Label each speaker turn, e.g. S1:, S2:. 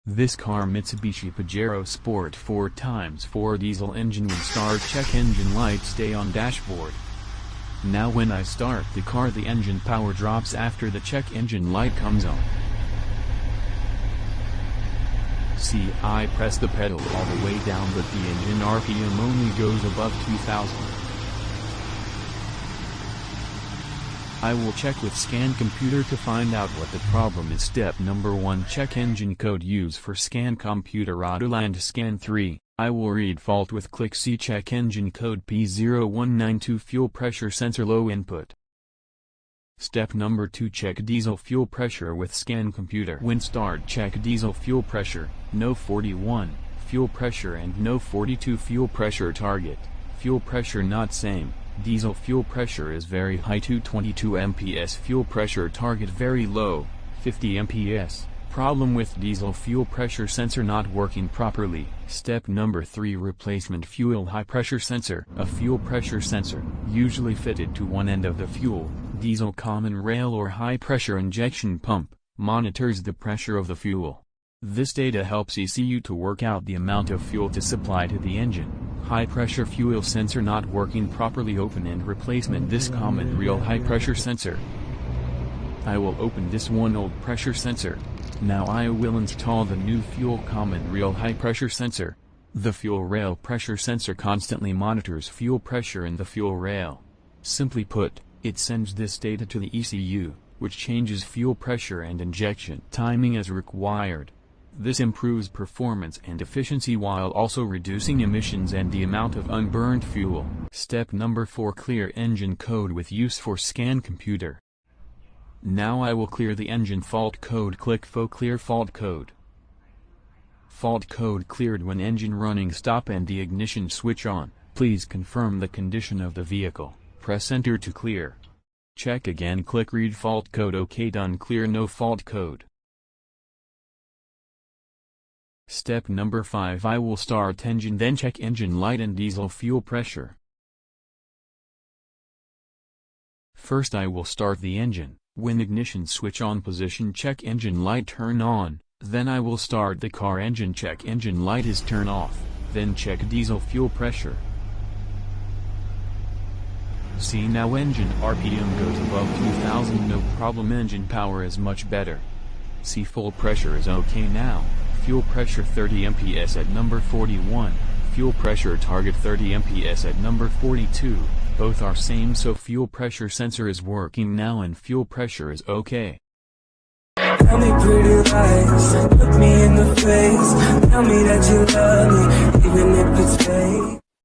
S1: This car Mitsubishi Pajero Sport 4x4 diesel engine will start. Check engine light stay on dashboard. Now when I start the car the engine power drops after the check engine light comes on. See, I press the pedal all the way down but the engine RPM only goes above 2000. I will check with scan computer to find out what the problem is. Step number 1, check engine code. Use for scan computer Autoland scan 3. I will read fault with click C. Check engine code P0192 fuel pressure sensor low input. Step number 2, check diesel fuel pressure with scan computer. When start check diesel fuel pressure, no 41, fuel pressure and no 42 fuel pressure target, fuel pressure not same. Diesel fuel pressure is very high 222 mps, fuel pressure target very low, 50 mps. Problem with diesel fuel pressure sensor not working properly. Step number 3, replacement fuel high pressure sensor. A fuel pressure sensor, usually fitted to one end of the fuel, diesel common rail or high pressure injection pump, monitors the pressure of the fuel. This data helps ECU to work out the amount of fuel to supply to the engine. High pressure fuel sensor not working properly. Open and replacement this common rail high pressure sensor. I will open this one old pressure sensor. Now I will install the new fuel common rail high pressure sensor. The fuel rail pressure sensor constantly monitors fuel pressure in the fuel rail. Simply put, it sends this data to the ECU, which changes fuel pressure and injection timing as required. This improves performance and efficiency while also reducing emissions and the amount of unburned fuel. Step number 4, clear engine code with use for scan computer. Now I will clear the engine fault code. Click clear fault code. Fault code cleared when engine running. Stop and the ignition switch on. Please confirm the condition of the vehicle. Press enter to clear. Check again. Click read fault code. OK, done. Clear no fault code. Step number 5, I will start engine then check engine light and diesel fuel pressure. First I will start the engine. When ignition switch on position check engine light turn on, then I will start the car engine check engine light is turn off, then check diesel fuel pressure. See now engine RPM goes above 2000 no problem, engine power is much better. See full pressure is okay now, fuel pressure 30 mps at number 41, fuel pressure target 30 mps at number 42. Both are same so fuel pressure sensor is working now and fuel pressure is okay.
S2: Tell me pretty lies, look me in the face, tell me that you love me,